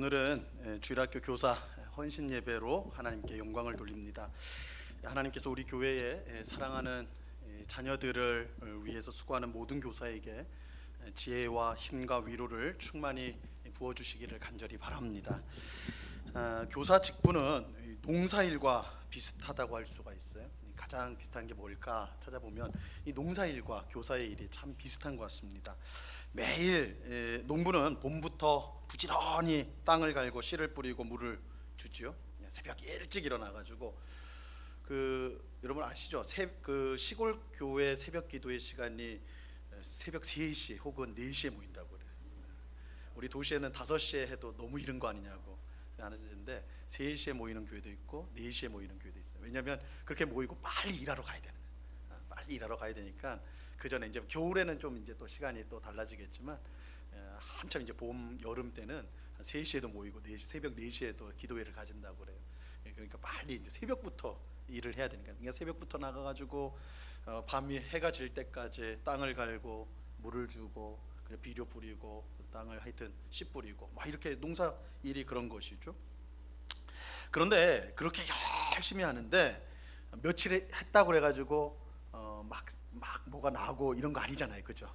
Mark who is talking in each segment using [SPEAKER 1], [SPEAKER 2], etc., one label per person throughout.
[SPEAKER 1] 오늘은 주일학교 교사 헌신 예배로 하나님께 영광을 돌립니다. 하나님께서 우리 교회에 사랑하는 자녀들을 위해서 수고하는 모든 교사에게 지혜와 힘과 위로를 충만히 부어주시기를 간절히 바랍니다. 교사 직분은 농사일과 비슷하다고 할 수가 있어요. 가장 비슷한 게 뭘까 찾아보면 이 농사일과 교사의 일이 참 비슷한 것 같습니다. 매일 농부는 봄부터 부지런히 땅을 갈고 씨를 뿌리고 물을 주지요. 새벽 일찍 일어나가지고 여러분 아시죠? 시골 교회 새벽 기도의 시간이 새벽 3시 혹은 4시에 모인다고 그래요. 우리 도시에는 5시에 해도 너무 이른 거 아니냐고 하는데 3시에 모이는 교회도 있고 4시에 모이는 교회도 있어요. 왜냐하면 그렇게 모이고 빨리 일하러 가야 되는 거예요. 빨리 일하러 가야 되니까 그 전에 이제 겨울에는 좀 이제 또 시간이 또 달라지겠지만 한참 이제 봄 여름 때는 3시에도 모이고 새벽 4시에도 기도회를 가진다고 그래요. 그러니까 빨리 이제 새벽부터 일을 해야 되니까 그러니까 새벽부터 나가가지고 밤이 해가 질 때까지 땅을 갈고 물을 주고 비료 뿌리고 땅을 하여튼 씨 뿌리고 막 이렇게 농사 일이 그런 것이죠. 그런데 그렇게 열심히 하는데 며칠 했다고 그래가지고 막 뭐가 나고 이런 거 아니잖아요, 그죠?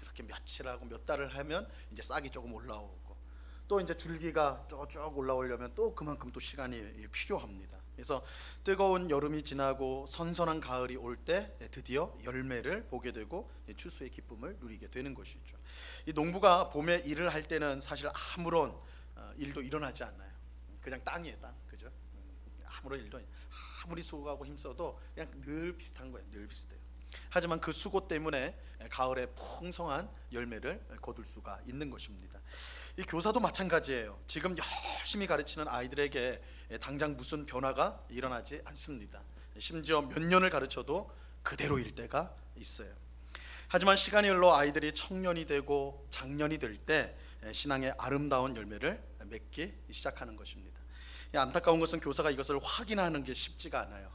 [SPEAKER 1] 그렇게 며칠하고 몇 달을 하면 이제 싹이 조금 올라오고 또 이제 줄기가 쭉 올라오려면 또 그만큼 또 시간이 필요합니다. 그래서 뜨거운 여름이 지나고 선선한 가을이 올 때 드디어 열매를 보게 되고 추수의 기쁨을 누리게 되는 것이죠. 이 농부가 봄에 일을 할 때는 사실 아무런 일도 일어나지 않아요. 그냥 땅이에요, 땅, 그죠? 아무런 일도 아무리 수고하고 힘써도 그냥 늘 비슷한 거예요, 늘 비슷해요. 하지만 그 수고 때문에 가을에 풍성한 열매를 거둘 수가 있는 것입니다. 이 교사도 마찬가지예요. 지금 열심히 가르치는 아이들에게 당장 무슨 변화가 일어나지 않습니다. 심지어 몇 년을 가르쳐도 그대로일 때가 있어요. 하지만 시간이 흘러 아이들이 청년이 되고 장년이 될 때 신앙의 아름다운 열매를 맺기 시작하는 것입니다. 안타까운 것은 교사가 이것을 확인하는 게 쉽지가 않아요.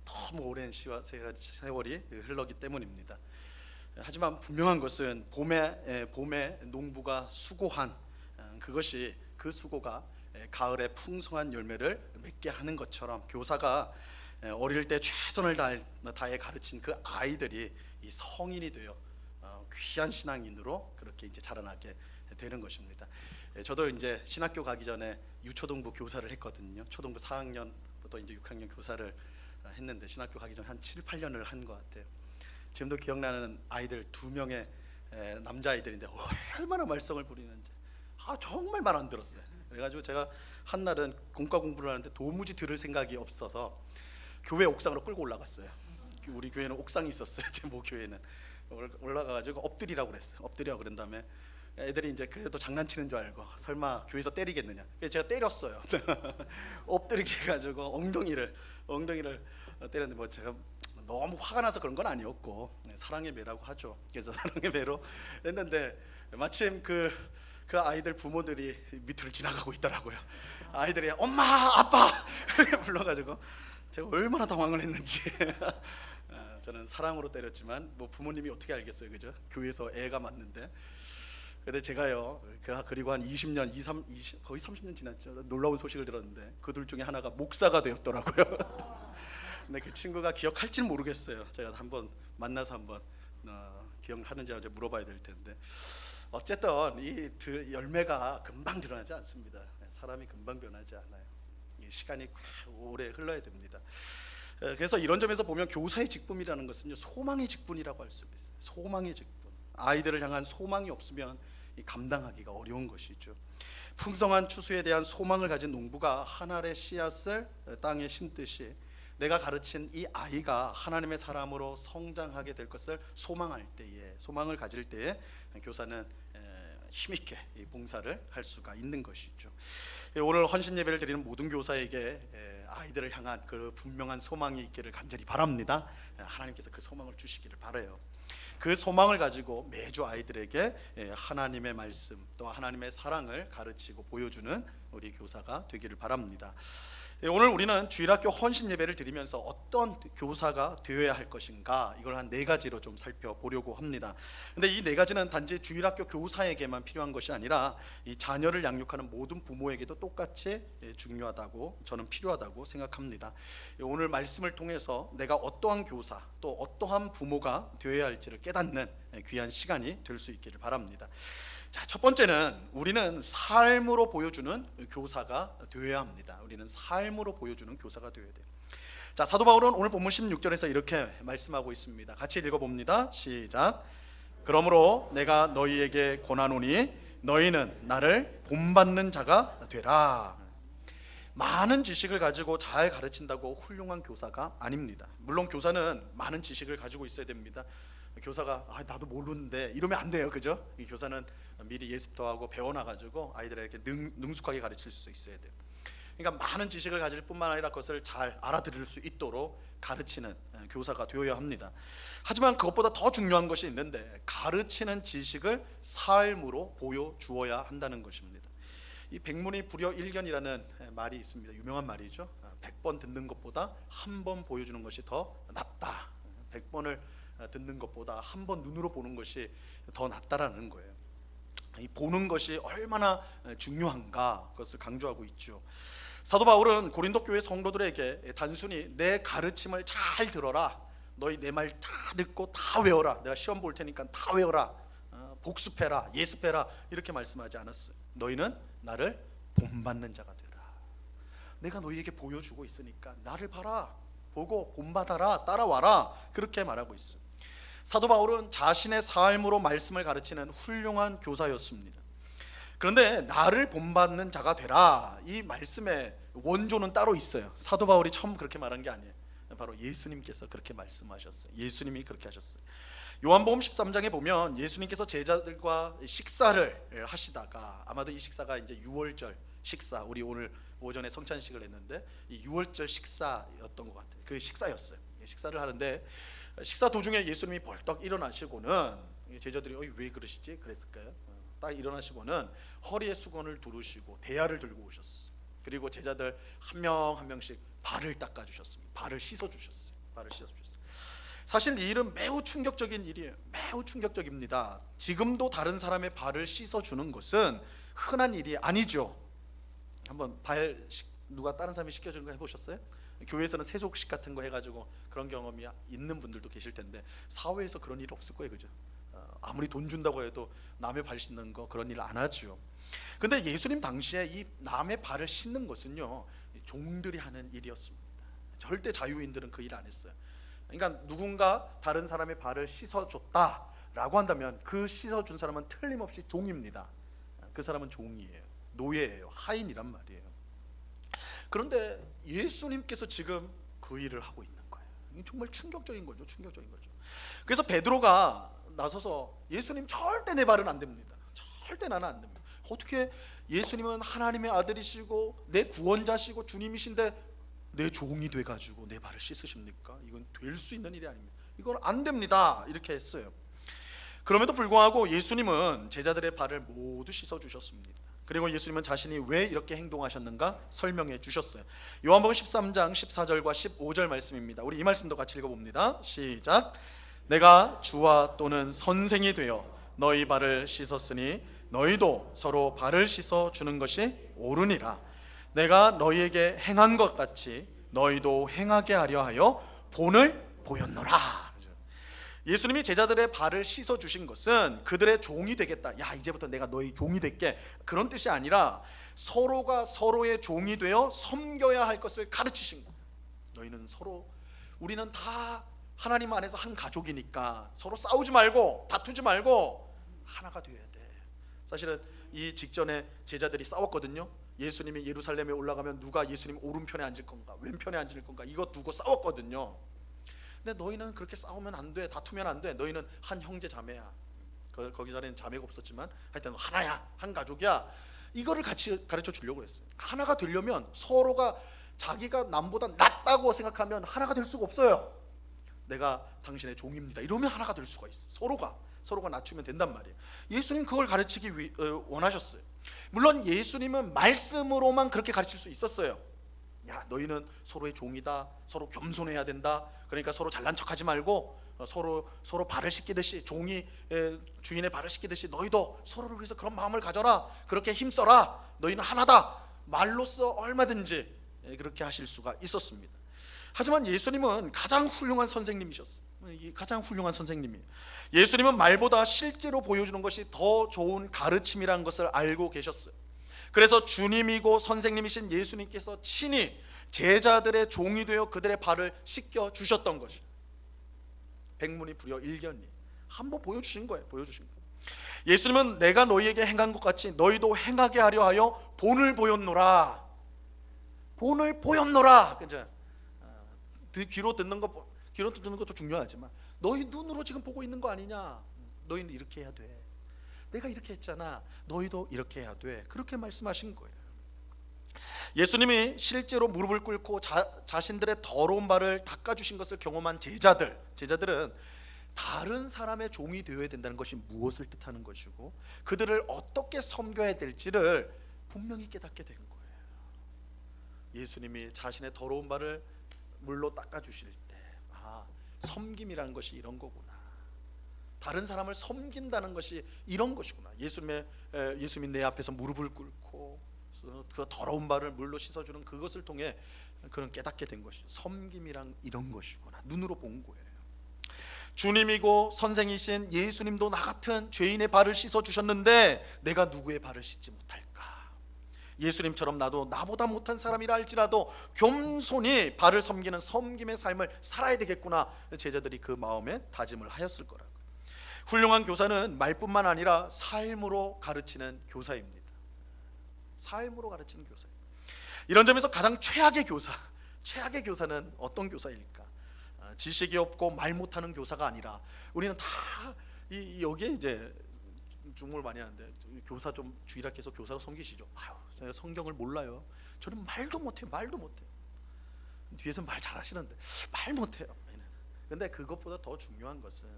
[SPEAKER 1] 너무 오랜 세월이 흘렀기 때문입니다. 하지만 분명한 것은 봄에 농부가 수고한 그것이 그 수고가 가을에 풍성한 열매를 맺게 하는 것처럼 교사가 어릴 때 최선을 다해 가르친 그 아이들이 이 성인이 되어 귀한 신앙인으로 그렇게 이제 자라나게 되는 것입니다. 저도 이제 신학교 가기 전에 유초등부 교사를 했거든요. 초등부 4학년부터 이제 6학년 교사를 했는데 신학교 가기 전에 한 7, 8년을 한 것 같아요. 지금도 기억나는 아이들 2명의 남자아이들인데 얼마나 말썽을 부리는지 정말 말 안 들었어요. 그래가지고 제가 한날은 공과 공부를 하는데 도무지 들을 생각이 없어서 교회 옥상으로 끌고 올라갔어요. 우리 교회는 옥상이 있었어요. 제 모교회는 올라가가지고 엎드리라고 그랬어요. 엎드리라고 그런 다음에 애들이 이제 그래도 장난치는 줄 알고 설마 교회에서 때리겠느냐. 그래서 제가 때렸어요. 엎드리게 해가지고 엉덩이를 때렸는데 뭐 제가 너무 화가 나서 그런 건 아니었고 사랑의 매라고 하죠. 그래서 사랑의 매로 했는데 마침 그 아이들 부모들이 밑을 지나가고 있더라고요. 아이들이 엄마 아빠 불러가지고 제가 얼마나 당황을 했는지. 저는 사랑으로 때렸지만 뭐 부모님이 어떻게 알겠어요, 그죠? 교회에서 애가 맞는데. 근데 제가요, 그리고 한 20년, 거의 30년 지났죠. 놀라운 소식을 들었는데 그 둘 중에 하나가 목사가 되었더라고요. 근데 그 친구가 기억할지는 모르겠어요. 제가 한번 만나서 한번 기억하는지 이제 물어봐야 될 텐데. 어쨌든 이 열매가 금방 드러나지 않습니다. 사람이 금방 변하지 않아요. 시간이 오래 흘러야 됩니다. 그래서 이런 점에서 보면 교사의 직분이라는 것은요, 소망의 직분이라고 할 수 있어요. 소망의 직분. 아이들을 향한 소망이 없으면 감당하기가 어려운 것이죠. 풍성한 추수에 대한 소망을 가진 농부가 한 알의 씨앗을 땅에 심듯이 내가 가르친 이 아이가 하나님의 사람으로 성장하게 될 것을 소망을 가질 때에 교사는 힘있게 봉사를 할 수가 있는 것이죠. 오늘 헌신 예배를 드리는 모든 교사에게 아이들을 향한 그 분명한 소망이 있기를 간절히 바랍니다. 하나님께서 그 소망을 주시기를 바라요. 그 소망을 가지고 매주 아이들에게 하나님의 말씀 또 하나님의 사랑을 가르치고 보여주는 우리 교사가 되기를 바랍니다. 오늘 우리는 주일학교 헌신 예배를 드리면서 어떤 교사가 되어야 할 것인가, 이걸 한 4가지로 좀 살펴보려고 합니다. 근데 이 4가지는 단지 주일학교 교사에게만 필요한 것이 아니라 이 자녀를 양육하는 모든 부모에게도 똑같이 중요하다고, 저는 필요하다고 생각합니다. 오늘 말씀을 통해서 내가 어떠한 교사 또 어떠한 부모가 되어야 할지를 깨닫는 귀한 시간이 될 수 있기를 바랍니다. 자, 첫 번째는 우리는 삶으로 보여주는 교사가 되어야 합니다. 우리는 삶으로 보여주는 교사가 되어야 돼요. 자, 사도 바울은 오늘 본문 16절에서 이렇게 말씀하고 있습니다. 같이 읽어봅니다. 시작. 그러므로 내가 너희에게 권하노니 너희는 나를 본받는 자가 되라. 많은 지식을 가지고 잘 가르친다고 훌륭한 교사가 아닙니다. 물론 교사는 많은 지식을 가지고 있어야 됩니다. 교사가 나도 모르는데 이러면 안 돼요, 그죠? 이 교사는 미리 예습도 하고 배워놔가지고 아이들에게 능숙하게 가르칠 수 있어야 돼요. 그러니까 많은 지식을 가질 뿐만 아니라 그것을 잘 알아들을 수 있도록 가르치는 교사가 되어야 합니다. 하지만 그것보다 더 중요한 것이 있는데, 가르치는 지식을 삶으로 보여주어야 한다는 것입니다. 이 백문이 불여 일견이라는 말이 있습니다. 유명한 말이죠. 100번 듣는 것보다 한 번 보여주는 것이 더 낫다. 100번을 듣는 것보다 한 번 눈으로 보는 것이 더 낫다라는 거예요. 이 보는 것이 얼마나 중요한가, 그것을 강조하고 있죠. 사도 바울은 고린도 교회 성도들에게 단순히 내 가르침을 잘 들어라, 너희 내 말 다 듣고 다 외워라, 내가 시험 볼 테니까 다 외워라, 복습해라, 예습해라, 이렇게 말씀하지 않았어요. 너희는 나를 본받는 자가 되라. 내가 너희에게 보여주고 있으니까 나를 봐라, 보고 본받아라, 따라와라, 그렇게 말하고 있어요. 사도 바울은 자신의 삶으로 말씀을 가르치는 훌륭한 교사였습니다. 그런데 나를 본받는 자가 되라, 이 말씀의 원조는 따로 있어요. 사도 바울이 처음 그렇게 말한 게 아니에요. 바로 예수님께서 그렇게 말씀하셨어요. 예수님이 그렇게 하셨어요. 요한복음 13장에 보면 예수님께서 제자들과 식사를 하시다가, 아마도 이 식사가 이제 유월절 식사, 우리 오늘 오전에 성찬식을 했는데 이 유월절 식사였던 것 같아요. 그 식사였어요. 식사를 하는데 식사 도중에 예수님이 벌떡 일어나시고는, 제자들이 왜 그러시지? 그랬을까요? 딱 일어나시고는 허리에 수건을 두르시고 대야를 들고 오셨어요. 그리고 제자들 한 명 한 명씩 발을 닦아주셨습니다. 발을 씻어주셨어요. 사실 이 일은 매우 충격적인 일이에요. 매우 충격적입니다. 지금도 다른 사람의 발을 씻어주는 것은 흔한 일이 아니죠. 한번 누가 다른 사람이 씻겨주는 거 해보셨어요? 교회에서는 세속식 같은 거 해가지고 그런 경험이 있는 분들도 계실 텐데, 사회에서 그런 일 없을 거예요, 그죠? 아무리 돈 준다고 해도 남의 발 씻는 거, 그런 일 안 하죠. 근데 예수님 당시에 이 남의 발을 씻는 것은요, 종들이 하는 일이었습니다. 절대 자유인들은 그 일 안 했어요. 그러니까 누군가 다른 사람의 발을 씻어줬다라고 한다면 그 씻어준 사람은 틀림없이 종입니다. 그 사람은 종이에요, 노예예요, 하인이란 말이에요. 그런데 예수님께서 지금 그 일을 하고 있는 거예요. 정말 충격적인 거죠. 그래서 베드로가 나서서 예수님, 절대 내 발은 안 됩니다. 절대 나는 안 됩니다. 어떻게 예수님은 하나님의 아들이시고 내 구원자시고 주님이신데 내 종이 돼가지고 내 발을 씻으십니까? 이건 될 수 있는 일이 아닙니다. 이건 안 됩니다. 이렇게 했어요. 그럼에도 불구하고 예수님은 제자들의 발을 모두 씻어주셨습니다. 그리고 예수님은 자신이 왜 이렇게 행동하셨는가 설명해 주셨어요. 요한복음 13장 14절과 15절 말씀입니다. 우리 이 말씀도 같이 읽어봅니다. 시작. 내가 주와 또는 선생이 되어 너희 발을 씻었으니 너희도 서로 발을 씻어 주는 것이 옳으니라. 내가 너희에게 행한 것 같이 너희도 행하게 하려 하여 본을 보였노라. 예수님이 제자들의 발을 씻어 주신 것은 그들의 종이 되겠다, 야 이제부터 내가 너희 종이 될게, 그런 뜻이 아니라 서로가 서로의 종이 되어 섬겨야 할 것을 가르치신 거예요. 너희는 서로, 우리는 다 하나님 안에서 한 가족이니까 서로 싸우지 말고 다투지 말고 하나가 되어야 돼. 사실은 이 직전에 제자들이 싸웠거든요. 예수님이 예루살렘에 올라가면 누가 예수님 오른편에 앉을 건가, 왼편에 앉을 건가, 이거 두고 싸웠거든요. 근데 너희는 그렇게 싸우면 안 돼, 다투면 안 돼. 너희는 한 형제 자매야. 거기 전에는 자매가 없었지만 하여튼 하나야, 한 가족이야. 이거를 같이 가르쳐 주려고 했어요. 하나가 되려면 서로가 자기가 남보다 낫다고 생각하면 하나가 될 수가 없어요. 내가 당신의 종입니다, 이러면 하나가 될 수가 있어요. 서로가 낮추면 된단 말이에요. 예수님 그걸 가르치기 원하셨어요. 물론 예수님은 말씀으로만 그렇게 가르칠 수 있었어요.
[SPEAKER 2] 야, 너희는 서로의 종이다. 서로 겸손해야 된다. 그러니까 서로 잘난 척하지 말고 서로 발을 씻기듯이, 종이 주인의 발을 씻기듯이 너희도 서로를 위해서 그런 마음을 가져라. 그렇게 힘써라. 너희는 하나다. 말로써 얼마든지 그렇게 하실 수가 있었습니다. 하지만 예수님은 가장 훌륭한 선생님이셨어요. 가장 훌륭한 선생님이에요. 예수님은 말보다 실제로 보여주는 것이 더 좋은 가르침이라는 것을 알고 계셨어요. 그래서 주님이고 선생님이신 예수님께서 친히 제자들의 종이 되어 그들의 발을 씻겨 주셨던 것이 백문이 불여 일견이 한번 보여주신 거예요. 예수님은 내가 너희에게 행한 것 같이 너희도 행하게 하려 하여 본을 보였노라. 그죠? 귀로 듣는 것도 중요하지만 너희 눈으로 지금 보고 있는 거 아니냐? 너희는 이렇게 해야 돼. 내가 이렇게 했잖아. 너희도 이렇게 해야 돼. 그렇게 말씀하신 거예요. 예수님이 실제로 무릎을 꿇고 자신들의 더러운 발을 닦아주신 것을 경험한 제자들은 다른 사람의 종이 되어야 된다는 것이 무엇을 뜻하는 것이고 그들을 어떻게 섬겨야 될지를 분명히 깨닫게 된 거예요. 예수님이 자신의 더러운 발을 물로 닦아주실 때 섬김이라는 것이 이런 거구나. 다른 사람을 섬긴다는 것이 이런 것이구나. 예수님이 내 앞에서 무릎을 꿇고 그 더러운 발을 물로 씻어주는 그것을 통해 그런 깨닫게 된 것이 섬김이란 이런 것이구나. 눈으로 본 거예요. 주님이고 선생이신 예수님도 나 같은 죄인의 발을 씻어주셨는데 내가 누구의 발을 씻지 못할까? 예수님처럼 나도 나보다 못한 사람이라 할지라도 겸손히 발을 섬기는 섬김의 삶을 살아야 되겠구나. 제자들이 그 마음에 다짐을 하였을 거라고. 훌륭한 교사는 말뿐만 아니라 삶으로 가르치는 교사입니다. 삶으로 가르치는 교사. 이런 점에서 가장 최악의 교사는 어떤 교사일까? 지식이 없고 말 못하는 교사가 아니라 우리는 다 여기에 이제 중국을 많이 하는데 교사 좀 주일학교에서 교사로 섬기시죠. 제가 성경을 몰라요. 저는 말도 못해요. 뒤에서 말 잘하시는데 말 못해요. 근데 그것보다 더 중요한 것은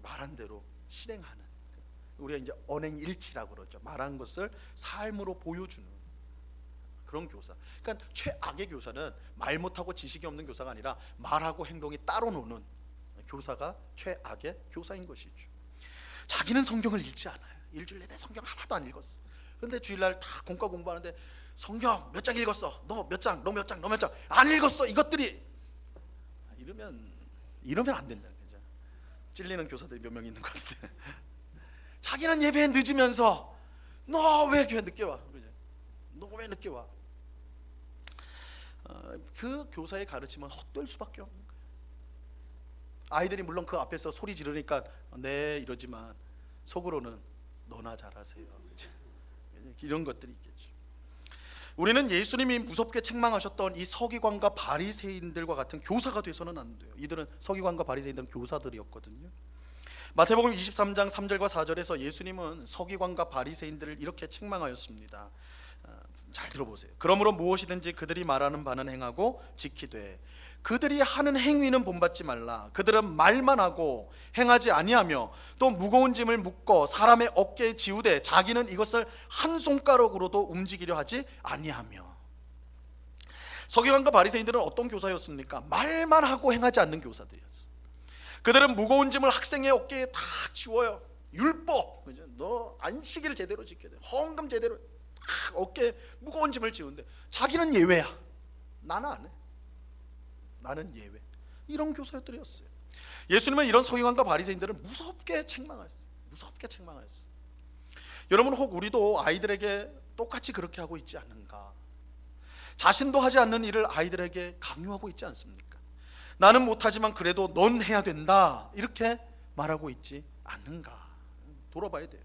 [SPEAKER 2] 말한 대로 실행하는, 우리가 이제 언행일치라고 그러죠. 말한 것을 삶으로 보여주는 그런 교사. 그러니까 최악의 교사는 말 못하고 지식이 없는 교사가 아니라 말하고 행동이 따로 노는 교사가 최악의 교사인 것이죠. 자기는 성경을 읽지 않아요. 일주일 내내 성경 하나도 안 읽었어. 근데 주일날 다 공과 공부하는데 성경 몇 장 읽었어? 너 몇 장? 안 읽었어? 이것들이 이러면 안 된다. 그죠? 찔리는 교사들이 몇 명 있는 것 같은데 자기는 예배에 늦으면서 너 왜 교회 늦게 와? 그죠? 너 왜 늦게 와? 그 교사의 가르침은 헛될 수밖에 없는 거예요. 아이들이 물론 그 앞에서 소리 지르니까 네 이러지만 속으로는 너나 잘하세요. 이런 것들이 있겠죠. 우리는 예수님이 무섭게 책망하셨던 이 서기관과 바리새인들과 같은 교사가 돼서는 안 돼요. 이들은 서기관과 바리새인들은 교사들이었거든요. 마태복음 23장 3절과 4절에서 예수님은 서기관과 바리새인들을 이렇게 책망하였습니다. 잘 들어보세요. 그러므로 무엇이든지 그들이 말하는 바는 행하고 지키되 그들이 하는 행위는 본받지 말라. 그들은 말만 하고 행하지 아니하며 또 무거운 짐을 묶어 사람의 어깨에 지우되 자기는 이것을 한 손가락으로도 움직이려 하지 아니하며. 서기관과 바리새인들은 어떤 교사였습니까? 말만 하고 행하지 않는 교사들이었어요. 그들은 무거운 짐을 학생의 어깨에 다 지워요. 율법, 너 안식일을 제대로 지켜야 돼. 헌금 제대로, 어깨에 무거운 짐을 지우는데 자기는 예외야. 나는 안 해. 나는 예외. 이런 교사들이었어요. 예수님은 이런 서기관과 바리새인들을 무섭게 책망하셨어요. 여러분, 혹 우리도 아이들에게 똑같이 그렇게 하고 있지 않는가? 자신도 하지 않는 일을 아이들에게 강요하고 있지 않습니까? 나는 못하지만 그래도 넌 해야 된다, 이렇게 말하고 있지 않는가? 돌아봐야 돼요.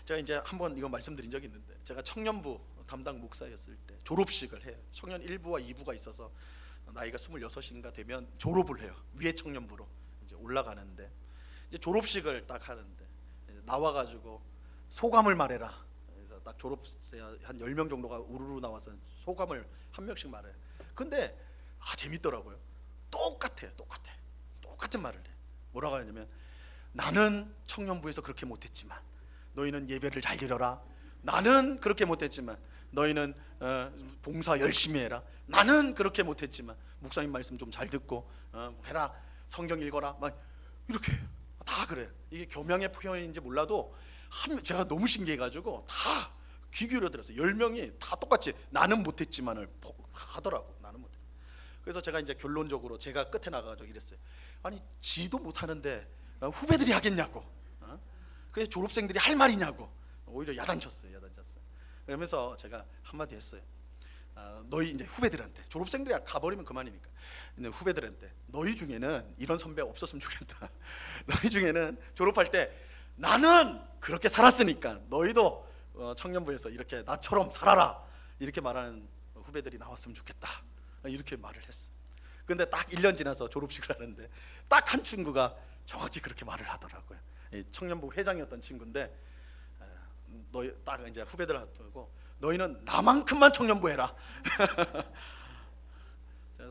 [SPEAKER 2] 제가 이제 한번 이거 말씀드린 적이 있는데, 제가 청년부 담당 목사였을 때 졸업식을 해요. 청년 1부와 2부가 있어서 나이가 26인가 되면 졸업을 해요. 위에 청년부로 이제 올라가는데, 이제 졸업식을 딱 하는데 나와가지고 소감을 말해라. 그래서 딱 졸업생 한 10명 정도가 우르르 나와서 소감을 한 명씩 말해요. 근데 재밌더라고요. 똑같은 말을 해. 뭐라고 하냐면, 나는 청년부에서 그렇게 못했지만 너희는 예배를 잘 드려라. 나는 그렇게 못했지만 너희는 봉사 열심히 해라. 나는 그렇게 못했지만 목사님 말씀 좀 잘 듣고 해라. 성경 읽어라. 막 이렇게 다 그래. 이게 교명의 표현인지 몰라도 제가 너무 신기해가지고 다 귀 기울여 들었어요. 10명이 다 똑같이 나는 못했지만을 하더라고. 나는 못해. 그래서 제가 이제 결론적으로 제가 끝에 나가가지고 이랬어요. 아니 지도 못하는데 후배들이 하겠냐고. 그게 졸업생들이 할 말이냐고. 오히려 야단쳤어요. 그러면서 제가 한마디 했어요. 너희 이제 후배들한테, 졸업생들이 가버리면 그만이니까, 근데 후배들한테 너희 중에는 이런 선배 없었으면 좋겠다. 너희 중에는 졸업할 때 나는 그렇게 살았으니까 너희도 청년부에서 이렇게 나처럼 살아라, 이렇게 말하는 후배들이 나왔으면 좋겠다, 이렇게 말을 했어. 근데 딱 1년 지나서 졸업식을 하는데 딱 한 친구가 정확히 그렇게 말을 하더라고요. 청년부 회장이었던 친구인데, 너희 딱 이제 후배들한테 하고, 너희는 나만큼만 청년부 해라.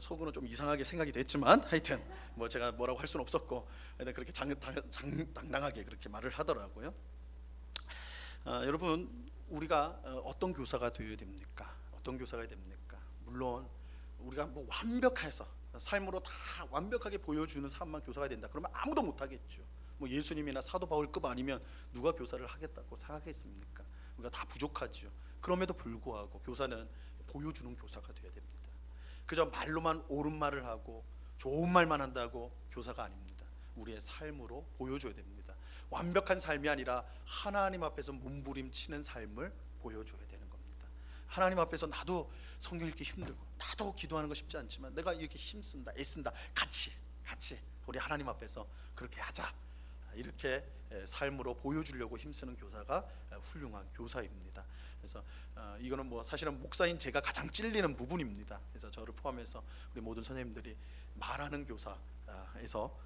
[SPEAKER 2] 속으로는 좀 이상하게 생각이 됐지만 하여튼 뭐 제가 뭐라고 할 수는 없었고, 그렇게 당당하게 그렇게 말을 하더라고요. 여러분, 우리가 어떤 교사가 되어야 됩니까? 어떤 교사가 됩니까? 물론 우리가 뭐 완벽해서 삶으로 다 완벽하게 보여주는 사람만 교사가 된다 그러면 아무도 못하겠죠. 뭐 예수님이나 사도 바울급 아니면 누가 교사를 하겠다고 생각했습니까? 우리가 다 부족하죠. 그럼에도 불구하고 교사는 보여주는 교사가 되어야 됩니다. 그저 말로만 옳은 말을 하고 좋은 말만 한다고 교사가 아닙니다. 우리의 삶으로 보여줘야 됩니다. 완벽한 삶이 아니라 하나님 앞에서 몸부림치는 삶을 보여줘야 되는 겁니다. 하나님 앞에서 나도 성경 읽기 힘들고 나도 기도하는 거 쉽지 않지만 내가 이렇게 힘쓴다, 애쓴다, 같이 우리 하나님 앞에서 그렇게 하자, 이렇게 삶으로 보여주려고 힘쓰는 교사가 훌륭한 교사입니다. 그래서 이거는 뭐 사실은 목사인 제가 가장 찔리는 부분입니다. 그래서 저를 포함해서 우리 모든 선생님들이 말하는 교사에서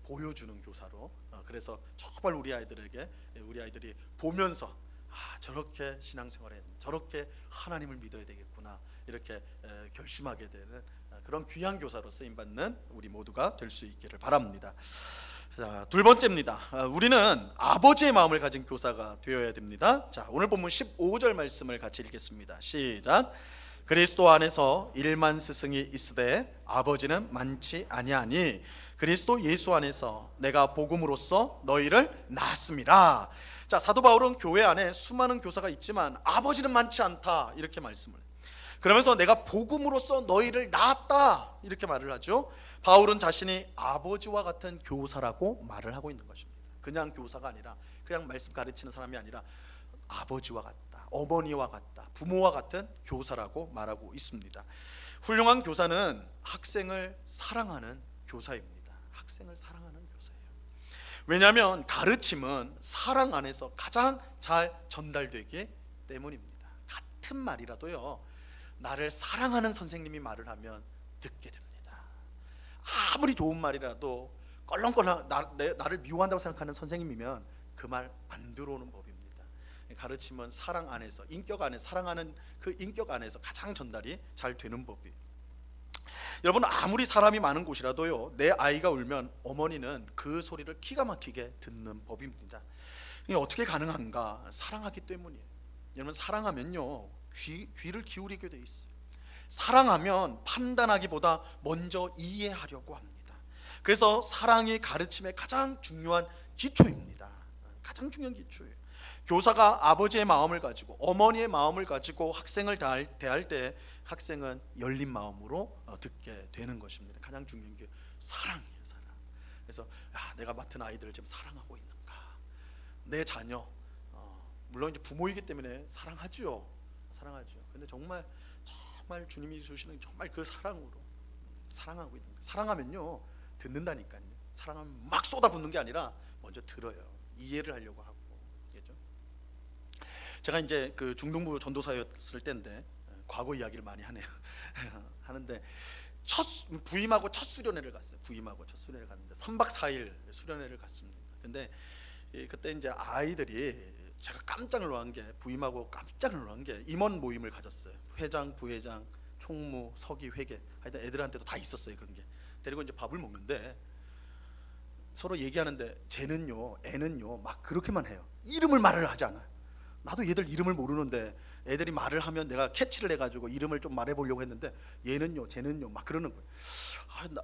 [SPEAKER 2] 보여주는 교사로, 그래서 정말 우리 아이들이 보면서 저렇게 신앙생활에 저렇게 하나님을 믿어야 되겠구나, 이렇게 결심하게 되는 그런 귀한 교사로 쓰임받는 우리 모두가 될 수 있기를 바랍니다. 자, 둘 번째입니다. 우리는 아버지의 마음을 가진 교사가 되어야 됩니다. 자, 오늘 본문 15절 말씀을 같이 읽겠습니다. 시작. 그리스도 안에서 1만 스승이 있으되 아버지는 많지 아니하니 그리스도 예수 안에서 내가 복음으로써 너희를 낳았음이라. 자, 사도 바울은 교회 안에 수많은 교사가 있지만 아버지는 많지 않다, 이렇게 말씀을. 그러면서 내가 복음으로써 너희를 낳았다, 이렇게 말을 하죠. 바울은 자신이 아버지와 같은 교사라고 말을 하고 있는 것입니다. 그냥 교사가 아니라, 그냥 말씀 가르치는 사람이 아니라 아버지와 같다, 어머니와 같다, 부모와 같은 교사라고 말하고 있습니다. 훌륭한 교사는 학생을 사랑하는 교사입니다. 학생을 사랑하는 교사예요. 왜냐하면 가르침은 사랑 안에서 가장 잘 전달되기 때문입니다. 같은 말이라도요, 나를 사랑하는 선생님이 말을 하면 듣게 됩니다. 아무리 좋은 말이라도 껄렁껄렁 나를 미워한다고 생각하는 선생님이면 그 말 안 들어오는 법입니다. 가르침은 사랑 안에서, 인격 안에, 사랑하는 그 인격 안에서 가장 전달이 잘 되는 법이에요. 여러분, 아무리 사람이 많은 곳이라도요, 내 아이가 울면 어머니는 그 소리를 기가 막히게 듣는 법입니다. 이게 어떻게 가능한가? 사랑하기 때문이에요. 여러분, 사랑하면요, 귀를 기울이게 돼 있어요. 사랑하면 판단하기보다 먼저 이해하려고 합니다. 그래서 사랑이 가르침의 가장 중요한 기초입니다. 가장 중요한 기초예요. 교사가 아버지의 마음을 가지고 어머니의 마음을 가지고 학생을 대할 때 학생은 열린 마음으로 듣게 되는 것입니다. 가장 중요한 게 사랑이에요, 사랑. 그래서 내가 맡은 아이들을 지금 사랑하고 있는가? 내 자녀, 물론 이제 부모이기 때문에 사랑하죠. 근데 정말 주님이 주시는 정말 그 사랑으로 사랑하고 있는 거. 사랑하면요, 듣는다니까요. 사랑하면 막 쏟아붓는 게 아니라 먼저 들어요. 이해를 하려고 하고, 그죠? 제가 이제 그 중동부 전도사였을 때인데 과거 이야기를 많이 하네요. 하는데 부임하고 첫 수련회를 갔어요. 갔는데 3박 4일 수련회를 갔습니다. 근데 그때 이제 아이들이, 제가 깜짝 놀란 게, 부임하고 깜짝 놀란 게 임원 모임을 가졌어요. 회장, 부회장, 총무, 서기, 회계, 하여튼 애들한테도 다 있었어요, 그런 게. 데리고 이제 밥을 먹는데 서로 얘기하는데 애는요 막 그렇게만 해요. 이름을 말을 하지 않아요. 나도 얘들 이름을 모르는데 애들이 말을 하면 내가 캐치를 해가지고 이름을 좀 말해보려고 했는데 얘는요 쟤는요 막 그러는 거예요.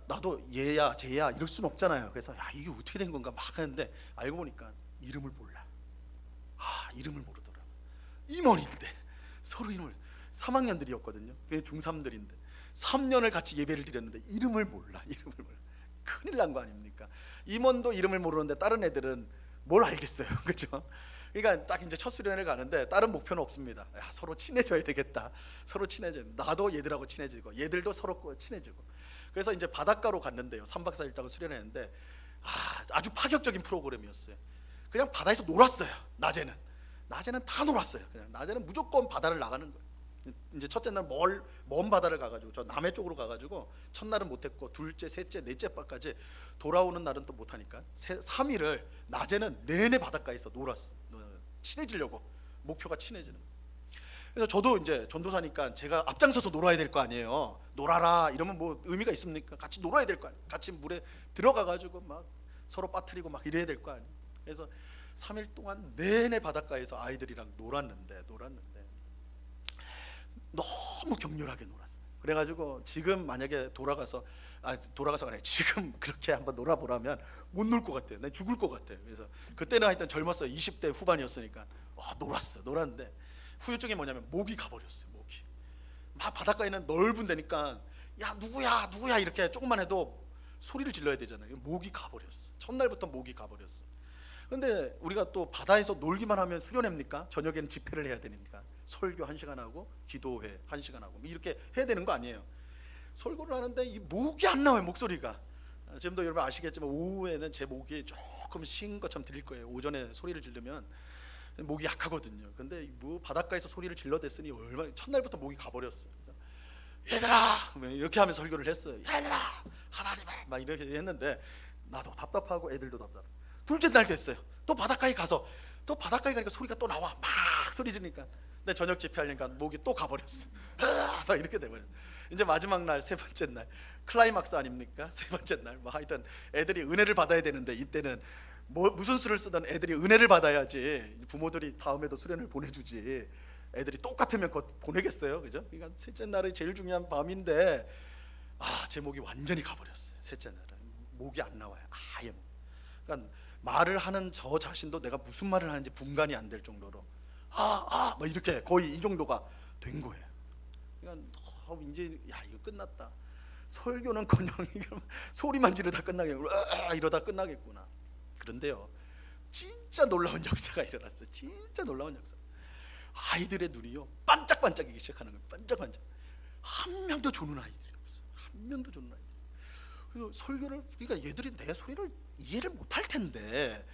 [SPEAKER 2] 나도 얘야 쟤야 이럴 순 없잖아요. 그래서 야 이게 어떻게 된 건가 막 하는데 알고 보니까 이름을 몰라. 이름을 모르더라. 임원인데 서로 이름을 3학년들이었거든요. 중3들인데 3년을 같이 예배를 드렸는데 이름을 몰라. 큰일 난 거 아닙니까? 임원도 이름을 모르는데 다른 애들은 뭘 알겠어요. 그렇죠? 그러니까 딱 이제 첫 수련회를 가는데 다른 목표는 없습니다. 야, 서로 친해져야 되겠다. 서로 친해져. 나도 얘들하고 친해지고 얘들도 서로 친해지고. 그래서 이제 바닷가로 갔는데요. 3박 4일 동안 수련했는데 아주 파격적인 프로그램이었어요. 그냥 바다에서 놀았어요. 낮에는 다 놀았어요. 그냥 낮에는 무조건 바다를 나가는 거예요. 이제 첫째 날 먼 바다를 가가지고 저 남해 쪽으로 가가지고 첫날은 못했고 둘째, 셋째, 넷째 바까지 돌아오는 날은 또 못하니까 3일을 낮에는 내내 바닷가에서 놀았어. 친해지려고. 목표가 친해지는. 그래서 저도 이제 전도사니까 제가 앞장서서 놀아야 될 거 아니에요. 놀아라 이러면 뭐 의미가 있습니까? 같이 놀아야 될 거 아니에요. 같이 물에 들어가가지고 막 서로 빠뜨리고 막 이래야 될 거 아니에요. 그래서 3일 동안 내내 바닷가에서 아이들이랑 놀았는데 너무 격렬하게 놀았어요. 그래가지고 지금 만약에 돌아가서 아니라 지금 그렇게 한번 놀아보라면 못 놀 것 같아요. 난 죽을 것 같아요. 그래서 그때는 하여튼 젊었어요. 20대 후반이었으니까 놀았는데 후유증이 뭐냐면 목이 가버렸어요. 목이 막 바닷가에는 넓은 데니까 야 누구야 이렇게 조금만 해도 소리를 질러야 되잖아요. 목이 가버렸어. 첫날부터 목이 가버렸어. 근데 우리가 또 바다에서 놀기만 하면 수련회입니까? 저녁에는 집회를 해야 되니까 설교 1시간 하고 기도회 1시간 하고 이렇게 해야 되는 거 아니에요. 설교를 하는데 이 목이 안 나와요. 목소리가. 지금도 여러분 아시겠지만 오후에는 제 목이 조금 쉰 것처럼 들릴 거예요. 오전에 소리를 지르면 목이 약하거든요. 근데 뭐 바닷가에서 소리를 질러댔으니 얼마나 첫날부터 목이 가버렸어요. 얘들아 이렇게 하면서 설교를 했어요. 얘들아 하나님을 막 이렇게 했는데 나도 답답하고 애들도 답답하고 둘째 날 됐어요. 또 바닷가에 가서 또 바닷가에 가니까 소리가 또 나와. 막 소리 지르니까. 근데 저녁 집회하니까 목이 또 가버렸어. 막 이렇게 돼버렸어. 이제 마지막 날 세 번째 날 클라이막스 아닙니까? 세 번째 날 뭐 하여튼 애들이 은혜를 받아야 되는데 이때는 뭐 무슨 수를 쓰던 애들이 은혜를 받아야지 부모들이 다음에도 수련을 보내주지. 애들이 똑같으면 보내겠어요, 그죠? 그러니까 셋째 날이 제일 중요한 밤인데 제 목이 완전히 가버렸어요. 셋째 날은 목이 안 나와요. 아예. 그러니까 말을 하는 저 자신도 내가 무슨 말을 하는지 분간이 안 될 정도로 막 이렇게 거의 이 정도가 된 거예요. 그러니까 이제 이거 끝났다. 설교는커녕 소리만 지르다 끝나겠구나. 이러다 끝나겠구나. 그런데요, 진짜 놀라운 역사가 일어났어요. 진짜 놀라운 역사. 아이들의 눈이요 반짝반짝이기 시작하는 거예요. 반짝반짝. 한 명도 조는 아이들이 없어요. 한 명도 조는 아이들. 그래서 설교를 그러니까 얘들이 내 소리를 이해를 못할 텐데,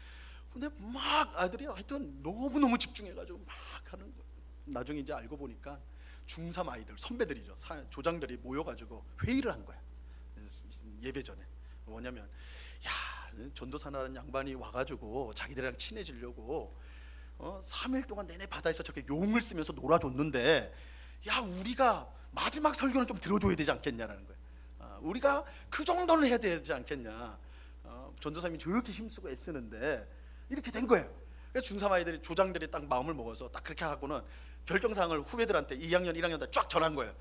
[SPEAKER 2] 근데 막 아이들이 하여튼 너무 집중해가지고 막 하는 거예요. 나중에 이제 알고 보니까 중3 아이들 선배들이죠. 조장들이 모여가지고 회의를 한 거야. 예배 전에 뭐냐면 전도사라는 양반이 와가지고 자기들이랑 친해지려고 3일 동안 내내 바다에서 저렇게 용을 쓰면서 놀아줬는데 우리가 마지막 설교는 좀 들어줘야 되지 않겠냐라는 거예요. 우리가 그 정도는 해야 되지 않겠냐. 전도사님이 저렇게 힘쓰고 애쓰는데 이렇게 된 거예요. 그래서 중3 아이들이 조장들이 딱 마음을 먹어서 딱 그렇게 하고는 결정사항을 후배들한테 2학년 1학년들 쫙 전한 거예요.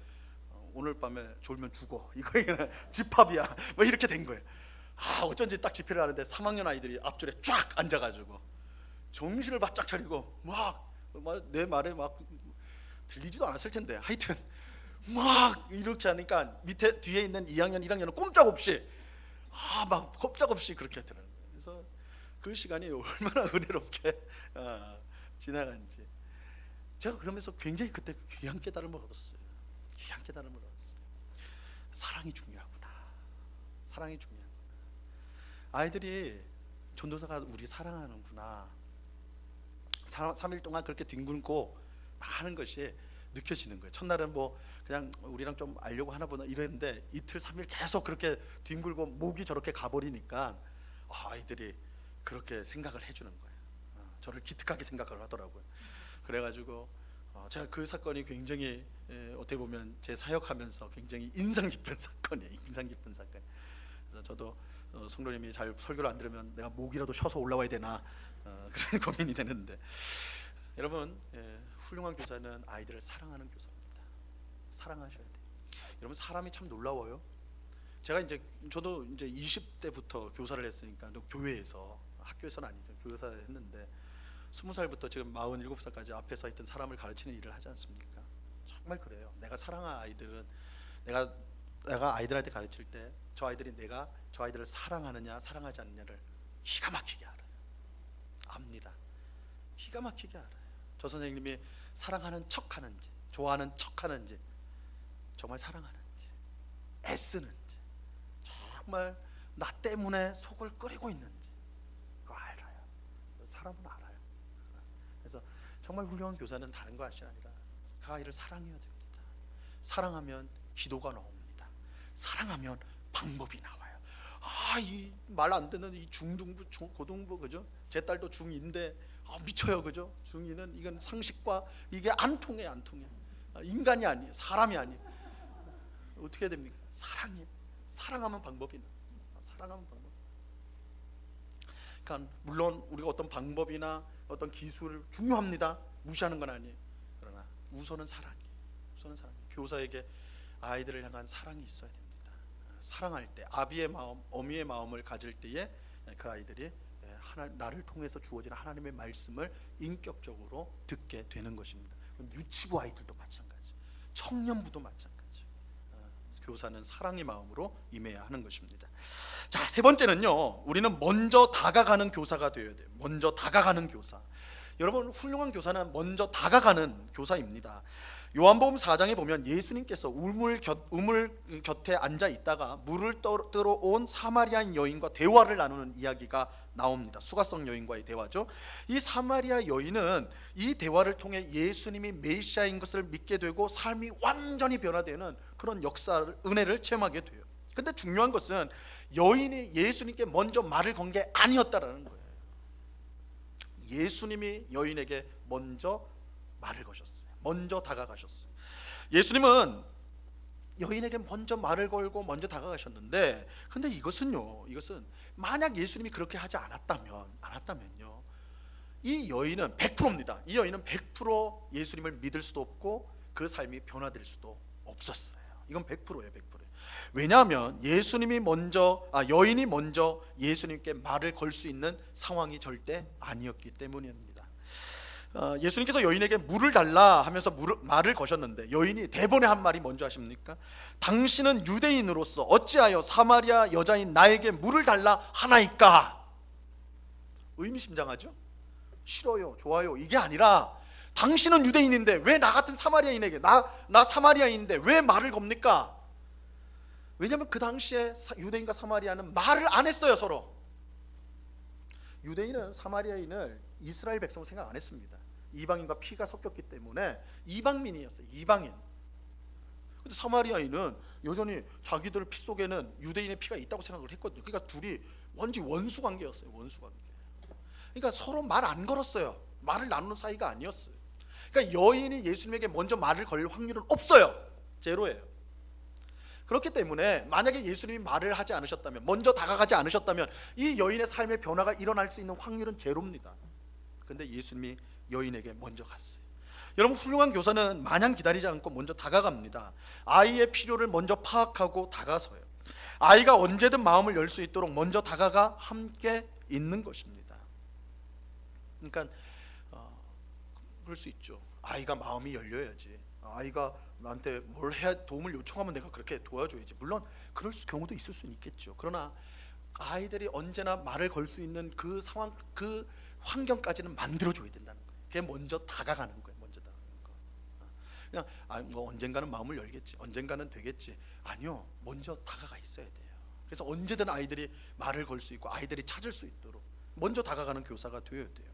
[SPEAKER 2] 오늘 밤에 졸면 죽어. 이거 집합이야. 뭐 이렇게 된 거예요. 어쩐지 딱 집회를 하는데 3학년 아이들이 앞줄에 쫙 앉아가지고 정신을 바짝 차리고 막 내 말에 막 들리지도 않았을 텐데 하여튼 막 이렇게 하니까 밑에 뒤에 있는 2학년 1학년은 꼼짝없이 막 꼼짝없이 그렇게 하더라고요. 그래서 그 시간이 얼마나 은혜롭게 지나간지 제가 그러면서 굉장히 그때 귀한 깨달음을 얻었어요. 귀한 깨달음을 얻었어요. 사랑이 중요하구나. 사랑이 중요하구나. 아이들이 전도사가 우리 사랑하는구나. 3일 동안 그렇게 뒹굴고 하는 것이 느껴지는 거예요. 첫날은 뭐 그냥 우리랑 좀 알려고 하나 보다 이랬는데 이틀 3일 계속 그렇게 뒹굴고 목이 저렇게 가버리니까 아이들이 그렇게 생각을 해주는 거예요. 저를 기특하게 생각을 하더라고요. 그래가지고 제가 그 사건이 굉장히 어떻게 보면 제 사역하면서 굉장히 인상 깊은 사건이에요. 인상 깊은 사건. 그래서 저도 성도님이 잘 설교를 안 들으면 내가 목이라도 쉬어서 올라와야 되나 그런 고민이 되는데 여러분, 훌륭한 교사는 아이들을 사랑하는 교사입니다. 사랑하셔야 돼요. 여러분, 사람이 참 놀라워요. 저도 이제 20대부터 교사를 했으니까 교회에서, 학교에서는 아니죠, 교사를 했는데 20살부터 지금 47살까지 앞에 서 있던 사람을 가르치는 일을 하지 않습니까? 정말 그래요. 내가 사랑한 아이들은 내가 아이들한테 가르칠 때 저 아이들이 내가 저 아이들을 사랑하느냐 사랑하지 않느냐를 기가 막히게 알아요. 압니다. 기가 막히게 알아요. 저 선생님이 사랑하는 척하는지, 좋아하는 척하는지, 정말 사랑하는지, 애쓰는지, 정말 나 때문에 속을 끓이고 있는지 그거 알아요. 사람은 알아요. 그래서 정말 훌륭한 교사는 다른 것이 아니라 그 아이를 사랑해야 됩니다. 사랑하면 기도가 나옵니다. 사랑하면 방법이 나와요. 이 말 안 듣는 이 중등부, 고등부, 그죠? 제 딸도 중2인데 미쳐요, 그죠? 중2는 이건 상식과 이게 안 통해. 인간이 아니에요, 사람이 아니에요. 어떻게 해야 됩니까? 사랑하면 방법이 나. 사랑하면 방법. 그러니까 물론 우리가 어떤 방법이나 어떤 기술을 중요합니다. 무시하는 건 아니에요. 그러나 우선은 사랑이에요. 교사에게 아이들을 향한 사랑이 있어야 됩니다. 사랑할 때, 아비의 마음, 어미의 마음을 가질 때에 그 아이들이 나를 통해서 주어지는 하나님의 말씀을 인격적으로 듣게 되는 것입니다. 유치부 아이들도 마찬가지, 청년부도 마찬가지. 교사는 사랑의 마음으로 임해야 하는 것입니다. 자, 세 번째는요, 우리는 먼저 다가가는 교사가 되어야 돼요. 먼저 다가가는 교사. 여러분, 훌륭한 교사는 먼저 다가가는 교사입니다. 요한복음 4장에 보면 예수님께서 우물 곁에 앉아 있다가 물을 떠러 온 사마리아인 여인과 대화를 나누는 이야기가 나옵니다. 수가성 여인과의 대화죠. 이 사마리아 여인은 이 대화를 통해 예수님이 메시아인 것을 믿게 되고 삶이 완전히 변화되는 그런 은혜를 체험하게 돼요. 근데 중요한 것은 여인이 예수님께 먼저 말을 건 게 아니었다라는 거예요. 예수님이 여인에게 먼저 말을 거셨어요. 먼저 다가가셨어요. 예수님은 여인에게 먼저 말을 걸고 먼저 다가가셨는데, 근데 이것은 만약 예수님이 그렇게 하지 않았다면요, 이 여인은 100%입니다. 이 여인은 100% 예수님을 믿을 수도 없고 그 삶이 변화될 수도 없었어요. 이건 100%예요, 100%. 왜냐하면 여인이 먼저 예수님께 말을 걸 수 있는 상황이 절대 아니었기 때문입니다. 예수님께서 여인에게 물을 달라 하면서 말을 거셨는데, 여인이 대번에 한 말이 뭔지 아십니까? 당신은 유대인으로서 어찌하여 사마리아 여자인 나에게 물을 달라 하나이까? 의미심장하죠? 싫어요, 좋아요, 이게 아니라 당신은 유대인인데 왜 나 같은 사마리아인에게, 나 사마리아인인데 왜 말을 겁니까? 왜냐하면 그 당시에 유대인과 사마리아는 말을 안 했어요, 서로. 유대인은 사마리아인을 이스라엘 백성으로 생각 안 했습니다. 이방인과 피가 섞였기 때문에 이방민이었어요, 이방인. 근데 사마리아인은 여전히 자기들 피 속에는 유대인의 피가 있다고 생각을 했거든요. 그러니까 둘이 완전 원수 관계였어요, 원수 관계. 그러니까 서로 말 안 걸었어요. 말을 나누는 사이가 아니었어요. 그러니까 여인이 예수님에게 먼저 말을 걸 확률은 없어요, 제로예요. 그렇기 때문에 만약에 예수님이 말을 하지 않으셨다면, 먼저 다가가지 않으셨다면 이 여인의 삶의 변화가 일어날 수 있는 확률은 제로입니다. 근데 예수님이 여인에게 먼저 갔어요. 여러분, 훌륭한 교사는 마냥 기다리지 않고 먼저 다가갑니다. 아이의 필요를 먼저 파악하고 다가서요. 아이가 언제든 마음을 열 수 있도록 먼저 다가가 함께 있는 것입니다. 그러니까 그럴 수 있죠. 아이가 마음이 열려야지. 아이가 나한테 뭘 해야, 도움을 요청하면 내가 그렇게 도와줘야지. 물론 그럴 경우도 있을 수는 있겠죠. 그러나 아이들이 언제나 말을 걸 수 있는 그 상황, 그 환경까지는 만들어줘야 된다는 거예요. 그게 먼저 다가가는 거예요. 먼저 다가가는 거. 그냥 뭐 언젠가는 마음을 열겠지, 언젠가는 되겠지. 아니요, 먼저 다가가 있어야 돼요. 그래서 언제든 아이들이 말을 걸 수 있고 아이들이 찾을 수 있도록 먼저 다가가는 교사가 되어야 돼요.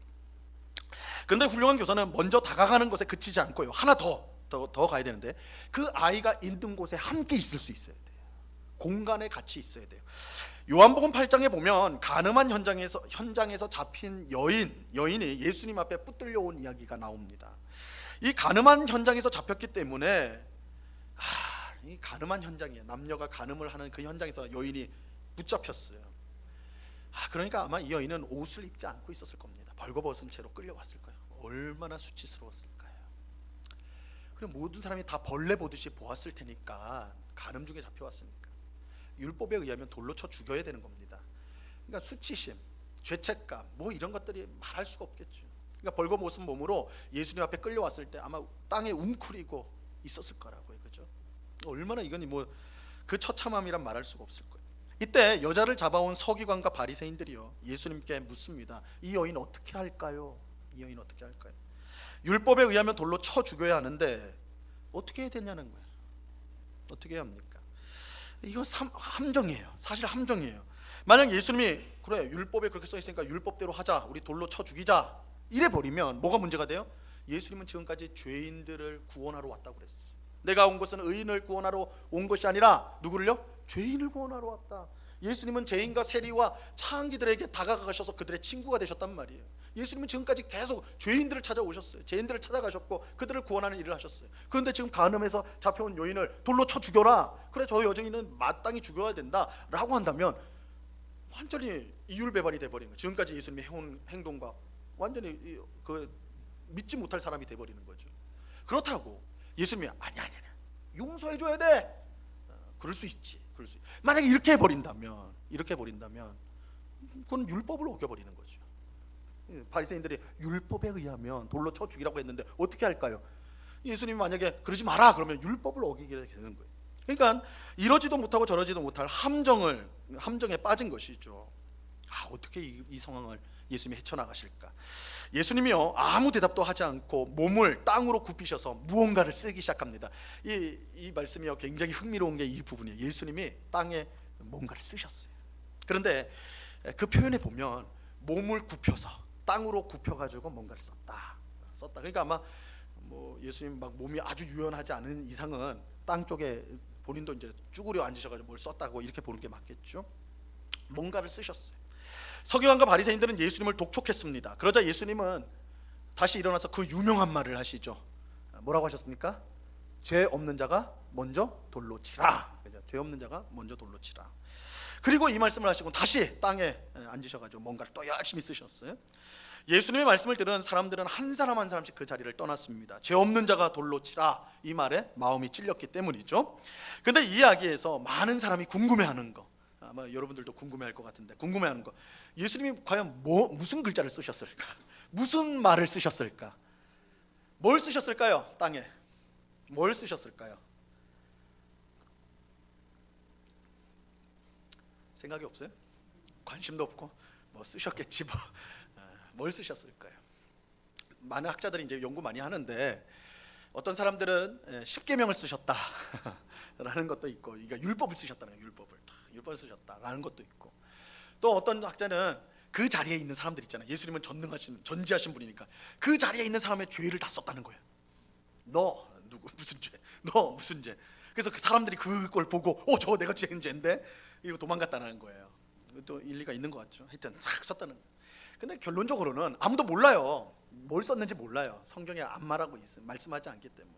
[SPEAKER 2] 근데 훌륭한 교사는 먼저 다가가는 것에 그치지 않고요, 하나 더 가야 되는데, 그 아이가 있는 곳에 함께 있을 수 있어야 돼요. 공간에 같이 있어야 돼요. 요한복음 8장에 보면 가늠한 현장에서 잡힌 여인이 예수님 앞에 붙들려 온 이야기가 나옵니다. 이 가늠한 현장에서 잡혔기 때문에 이 가늠한 현장이에요. 남녀가 가늠을 하는 그 현장에서 여인이 붙잡혔어요. 그러니까 아마 이 여인은 옷을 입지 않고 있었을 겁니다. 벌거벗은 채로 끌려왔을 거예요. 얼마나 수치스러웠을까요? 그리고 모든 사람이 다 벌레 보듯이 보았을 테니까 간음중에 잡혀왔으니까 율법에 의하면 돌로 쳐 죽여야 되는 겁니다. 그러니까 수치심, 죄책감 뭐 이런 것들이 말할 수가 없겠죠. 그러니까 벌거벗은 몸으로 예수님 앞에 끌려왔을 때 아마 땅에 웅크리고 있었을 거라고요. 그죠? 얼마나 이건 뭐 그 처참함이란 말할 수가 없을 거예요. 이때 여자를 잡아온 서기관과 바리새인들이요 예수님께 묻습니다. 이 여인 어떻게 할까요? 이 여인 어떻게 할까요? 율법에 의하면 돌로 쳐 죽여야 하는데 어떻게 해야 되냐는 거예요. 어떻게 해야 합니까? 이거 함정이에요. 사실 함정이에요. 만약 예수님이 그래 율법에 그렇게 써 있으니까 율법대로 하자, 우리 돌로 쳐 죽이자 이래 버리면 뭐가 문제가 돼요? 예수님은 지금까지 죄인들을 구원하러 왔다고 그랬어요. 내가 온 것은 의인을 구원하러 온 것이 아니라 누구를요? 죄인을 구원하러 왔다. 예수님은 죄인과 세리와 창기들에게 다가가셔서 그들의 친구가 되셨단 말이에요. 예수님은 지금까지 계속 죄인들을 찾아오셨어요. 죄인들을 찾아가셨고 그들을 구원하는 일을 하셨어요. 그런데 지금 간음에서 잡혀온 여인을 돌로 쳐 죽여라. 그래 저 여인은 마땅히 죽여야 된다라고 한다면 완전히 이율배반이 돼버리는 거예요. 지금까지 예수님이 해온 행동과 완전히 그 믿지 못할 사람이 돼버리는 거죠. 그렇다고 예수님이 아니 용서해줘야 돼. 그럴 수 있지. 만약에 이렇게 해버린다면 그건 율법을 어겨버리는 거죠. 바리새인들이 율법에 의하면 돌로 쳐 죽이라고 했는데 어떻게 할까요? 예수님이 만약에 그러지 마라 그러면 율법을 어기게 되는 거예요. 그러니까 이러지도 못하고 저러지도 못할 함정에 빠진 것이죠. 어떻게 이 상황을 예수님이 헤쳐나가실까? 예수님이요 아무 대답도 하지 않고 몸을 땅으로 굽히셔서 무언가를 쓰기 시작합니다. 이 말씀이요 굉장히 흥미로운 게 이 부분이에요. 예수님이 땅에 뭔가를 쓰셨어요. 그런데 그 표현에 보면 몸을 굽혀서 땅으로 굽혀가지고 뭔가를 썼다. 그러니까 아마 뭐 예수님 막 몸이 아주 유연하지 않은 이상은 땅 쪽에 본인도 이제 쭈그려 앉으셔가지고 뭘 썼다고 이렇게 보는 게 맞겠죠. 뭔가를 쓰셨어요. 서기관과 바리새인들은 예수님을 독촉했습니다. 그러자 예수님은 다시 일어나서 그 유명한 말을 하시죠. 뭐라고 하셨습니까? 죄 없는 자가 먼저 돌로 치라. 죄 없는 자가 먼저 돌로 치라. 그리고 이 말씀을 하시고 다시 땅에 앉으셔가지고 뭔가를 또 열심히 쓰셨어요. 예수님의 말씀을 들은 사람들은 한 사람 한 사람씩 그 자리를 떠났습니다. 죄 없는 자가 돌로 치라 이 말에 마음이 찔렸기 때문이죠. 그런데 이 이야기에서 많은 사람이 궁금해하는 거, 아마 여러분들도 궁금해할 것 같은데 궁금해하는 거, 예수님이 과연 무슨 글자를 쓰셨을까? 무슨 말을 쓰셨을까? 뭘 쓰셨을까요? 땅에 뭘 쓰셨을까요? 생각이 없어요? 관심도 없고 뭐 쓰셨겠지 뭐. 뭘 쓰셨을까요? 많은 학자들이 이제 연구 많이 하는데 어떤 사람들은 10계명을 쓰셨다라는 것도 있고, 그러니까 율법을 쓰셨다는 거예요. 율법을 쓰셨다라는 것도 있고, 또 어떤 학자는 그 자리에 있는 사람들 있잖아요. 예수님은 전지하신 분이니까 그 자리에 있는 사람의 죄를 다 썼다는 거예요. 너 누구 무슨 죄? 너 무슨 죄? 그래서 그 사람들이 그걸 보고 저거 내가 죄인 죄인데 이거 도망갔다는 거예요. 또 일리가 있는 것 같죠. 하여튼 싹 썼다는 거예요. 근데 결론적으로는 아무도 몰라요. 뭘 썼는지 몰라요. 성경에 안 말하고 있어요. 말씀하지 않기 때문에.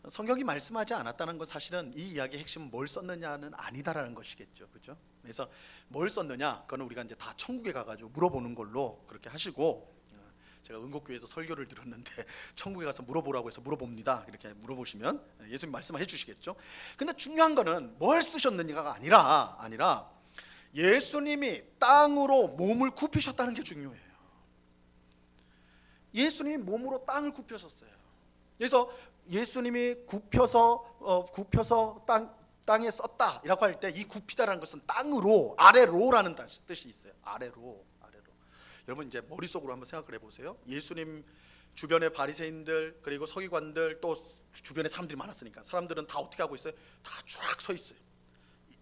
[SPEAKER 2] 성경이 말씀하지 않았다는 건 사실은 이 이야기의 핵심은 뭘 썼느냐는 아니다라는 것이겠죠. 그죠? 그래서 뭘 썼느냐, 그거는 우리가 이제 다 천국에 가가지고 물어보는 걸로 그렇게 하시고, 제가 은곡교회에서 설교를 들었는데 천국에 가서 물어보라고 해서 물어봅니다. 이렇게 물어보시면 예수님 말씀해 주시겠죠. 근데 중요한 거는 뭘 쓰셨느냐가 아니라 예수님이 땅으로 몸을 굽히셨다는 게 중요해요. 예수님이 몸으로 땅을 굽히셨어요. 그래서 예수님이 굽혀서 땅에 썼다라고 할 때 이 굽히다라는 것은 땅으로, 아래로라는 뜻이 있어요. 아래로. 여러분 이제 머릿속으로 한번 생각을 해보세요. 예수님 주변에 바리새인들 그리고 서기관들 또 주변에 사람들이 많았으니까 사람들은 다 어떻게 하고 있어요? 다 쫙 서 있어요.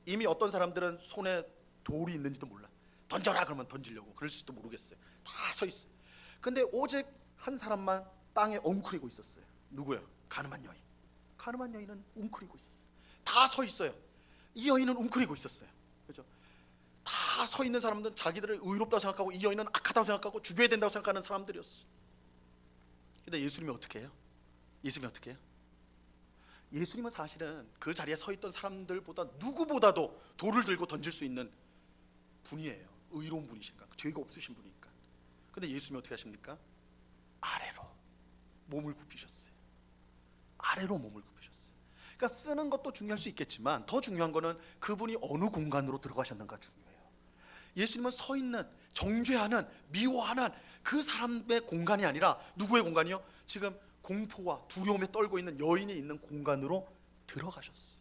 [SPEAKER 2] 이미 어떤 사람들은 손에 돌이 있는지도 몰라. 던져라 그러면 던지려고 그럴지도 모르겠어요. 다 서 있어요. 근데 오직 한 사람만 땅에 웅크리고 있었어요. 누구예요? 가늠한 여인. 가늠한 여인은 웅크리고 있었어요. 다 서 있어요. 이 여인은 웅크리고 있었어요. 그렇죠? 다 서 있는 사람들은 자기들을 의롭다고 생각하고 이 여인은 악하다고 생각하고 죽여야 된다고 생각하는 사람들이었어요. 근데 예수님이 어떻게 해요? 예수님은 사실은 그 자리에 서 있던 사람들보다 누구보다도 돌을 들고 던질 수 있는 분이에요. 의로운 분이신가? 죄가 없으신 분이니까. 근데 예수님이 어떻게 하십니까? 아래 몸을 굽히셨어요. 아래로 몸을 굽히셨어요. 그러니까 쓰는 것도 중요할 수 있겠지만 더 중요한 거는 그분이 어느 공간으로 들어가셨는가 중요해요. 예수님은 서 있는, 정죄하는, 미워하는 그 사람의 공간이 아니라 누구의 공간이요? 지금 공포와 두려움에 떨고 있는 여인이 있는 공간으로 들어가셨어요.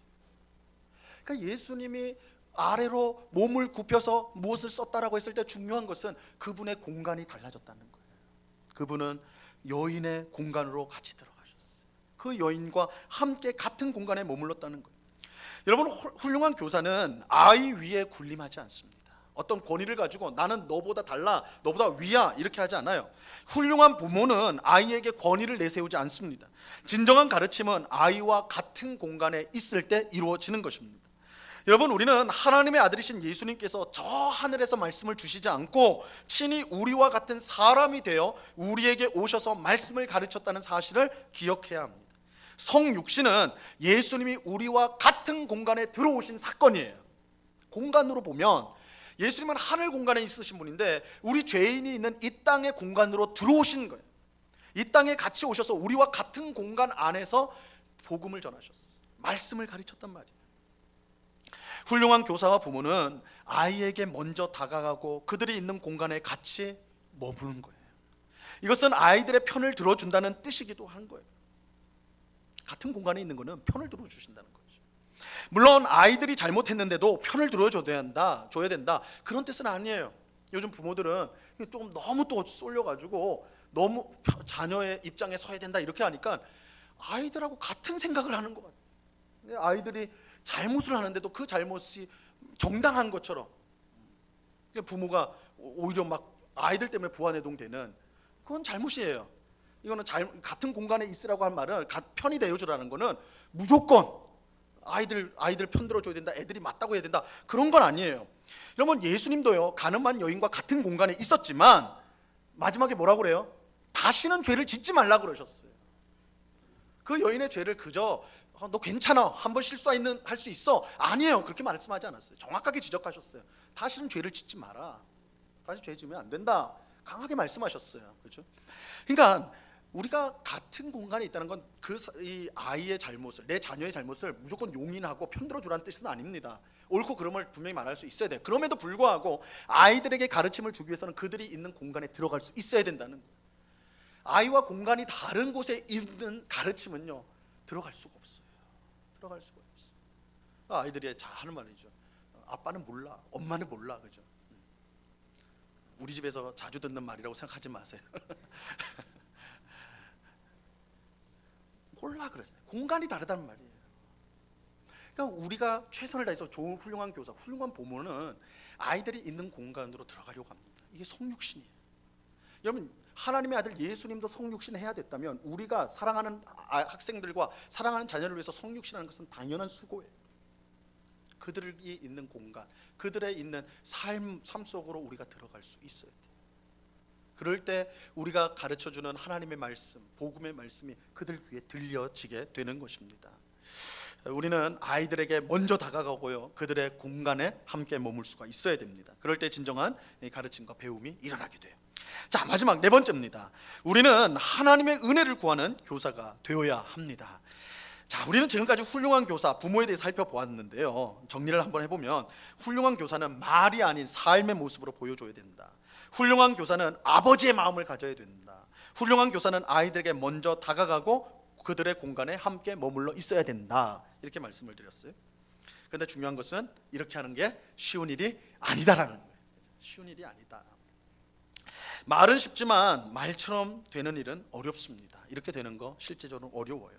[SPEAKER 2] 그러니까 예수님이 아래로 몸을 굽혀서 무엇을 썼다라고 했을 때 중요한 것은 그분의 공간이 달라졌다는 거예요. 그분은 여인의 공간으로 같이 들어가셨어요. 그 여인과 함께 같은 공간에 머물렀다는 거예요. 여러분, 훌륭한 교사는 아이 위에 군림하지 않습니다. 어떤 권위를 가지고 나는 너보다 달라, 너보다 위야 이렇게 하지 않아요. 훌륭한 부모는 아이에게 권위를 내세우지 않습니다. 진정한 가르침은 아이와 같은 공간에 있을 때 이루어지는 것입니다. 여러분, 우리는 하나님의 아들이신 예수님께서 저 하늘에서 말씀을 주시지 않고 친히 우리와 같은 사람이 되어 우리에게 오셔서 말씀을 가르쳤다는 사실을 기억해야 합니다. 성육신은 예수님이 우리와 같은 공간에 들어오신 사건이에요. 공간으로 보면 예수님은 하늘 공간에 있으신 분인데 우리 죄인이 있는 이 땅의 공간으로 들어오신 거예요. 이 땅에 같이 오셔서 우리와 같은 공간 안에서 복음을 전하셨어요. 말씀을 가르쳤단 말이에요. 훌륭한 교사와 부모는 아이에게 먼저 다가가고 그들이 있는 공간에 같이 머무는 거예요. 이것은 아이들의 편을 들어준다는 뜻이기도 한 거예요. 같은 공간에 있는 거는 편을 들어주신다는 거죠. 물론 아이들이 잘못했는데도 편을 들어줘야 된다 그런 뜻은 아니에요. 요즘 부모들은 조금 너무 또 쏠려가지고 너무 자녀의 입장에 서야 된다 이렇게 하니까 아이들하고 같은 생각을 하는 것 같아요. 아이들이 잘못을 하는데도 그 잘못이 정당한 것처럼 부모가 오히려 막 아이들 때문에 부안해동되는, 그건 잘못이에요. 이거는 같은 공간에 있으라고 한 말은 편이 되어주라는 거는 무조건 아이들 편 들어줘야 된다, 애들이 맞다고 해야 된다 그런 건 아니에요. 여러분, 예수님도요 가늠한 여인과 같은 공간에 있었지만 마지막에 뭐라고 그래요? 다시는 죄를 짓지 말라 그러셨어요. 그 여인의 죄를 그저 너 괜찮아, 한번 할 수 있어, 아니에요 그렇게 말씀하지 않았어요. 정확하게 지적하셨어요. 다시는 죄를 짓지 마라, 다시 죄 지으면 안 된다, 강하게 말씀하셨어요. 그렇죠? 그러니까 우리가 같은 공간에 있다는 건 이 아이의 잘못을, 내 자녀의 잘못을 무조건 용인하고 편들어 주라는 뜻은 아닙니다. 옳고 그름을 분명히 말할 수 있어야 돼요. 그럼에도 불구하고 아이들에게 가르침을 주기 위해서는 그들이 있는 공간에 들어갈 수 있어야 된다는 거예요. 아이와 공간이 다른 곳에 있는 가르침은요 들어갈 수가 없어요. 들어갈 수가 없어요. 아이들이 자 하는 말이죠. 아빠는 몰라, 엄마는 몰라, 그죠? 우리 집에서 자주 듣는 말이라고 생각하지 마세요. 몰라 그러잖아요. 공간이 다르단 말이에요. 그러니까 우리가 최선을 다해서 좋은 훌륭한 교사, 훌륭한 부모는 아이들이 있는 공간으로 들어가려고 합니다. 이게 성육신이에요. 여러분, 하나님의 아들 예수님도 성육신 해야 됐다면 우리가 사랑하는 학생들과 사랑하는 자녀를 위해서 성육신하는 것은 당연한 수고예요. 그들이 있는 공간, 그들의 있는 삶 속으로 우리가 들어갈 수 있어야 돼요. 그럴 때 우리가 가르쳐주는 하나님의 말씀, 복음의 말씀이 그들 귀에 들려지게 되는 것입니다. 우리는 아이들에게 먼저 다가가고요 그들의 공간에 함께 머물 수가 있어야 됩니다. 그럴 때 진정한 가르침과 배움이 일어나게 돼요. 자, 마지막 네 번째입니다. 우리는 하나님의 은혜를 구하는 교사가 되어야 합니다. 자, 우리는 지금까지 훌륭한 교사, 부모에 대해 살펴보았는데요, 정리를 한번 해보면 훌륭한 교사는 말이 아닌 삶의 모습으로 보여줘야 된다. 훌륭한 교사는 아버지의 마음을 가져야 된다. 훌륭한 교사는 아이들에게 먼저 다가가고 그들의 공간에 함께 머물러 있어야 된다. 이렇게 말씀을 드렸어요. 그런데 중요한 것은 이렇게 하는 게 쉬운 일이 아니다라는 거예요. 쉬운 일이 아니다. 말은 쉽지만 말처럼 되는 일은 어렵습니다. 이렇게 되는 거 실제적으로 어려워요.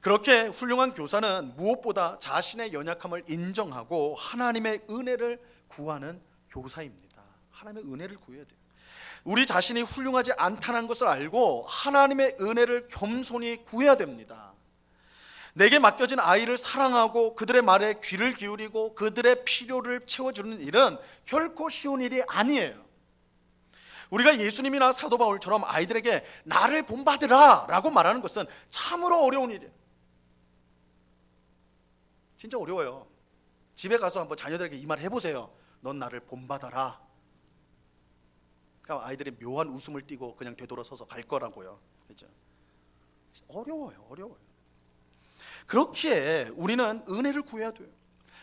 [SPEAKER 2] 그렇게 훌륭한 교사는 무엇보다 자신의 연약함을 인정하고 하나님의 은혜를 구하는 교사입니다. 하나님의 은혜를 구해야 돼요. 우리 자신이 훌륭하지 않다는 것을 알고 하나님의 은혜를 겸손히 구해야 됩니다. 내게 맡겨진 아이를 사랑하고 그들의 말에 귀를 기울이고 그들의 필요를 채워주는 일은 결코 쉬운 일이 아니에요. 우리가 예수님이나 사도 바울처럼 아이들에게 나를 본받으라 라고 말하는 것은 참으로 어려운 일이에요. 진짜 어려워요. 집에 가서 한번 자녀들에게 이 말 해보세요. 넌 나를 본받아라. 그럼 아이들이 묘한 웃음을 띠고 그냥 되돌아서서 갈 거라고요. 그렇죠? 어려워요. 그렇기에 우리는 은혜를 구해야 돼요.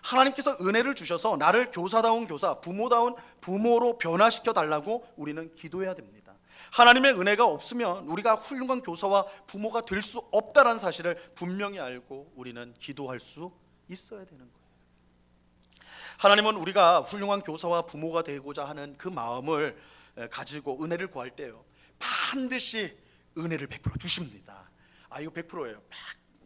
[SPEAKER 2] 하나님께서 은혜를 주셔서 나를 교사다운 교사, 부모다운 부모로 변화시켜 달라고 우리는 기도해야 됩니다. 하나님의 은혜가 없으면 우리가 훌륭한 교사와 부모가 될 수 없다는 사실을 분명히 알고 우리는 기도할 수 있어야 되는 거예요. 하나님은 우리가 훌륭한 교사와 부모가 되고자 하는 그 마음을 가지고 은혜를 구할 때요, 반드시 은혜를 베풀어 주십니다. 이거 100%예요.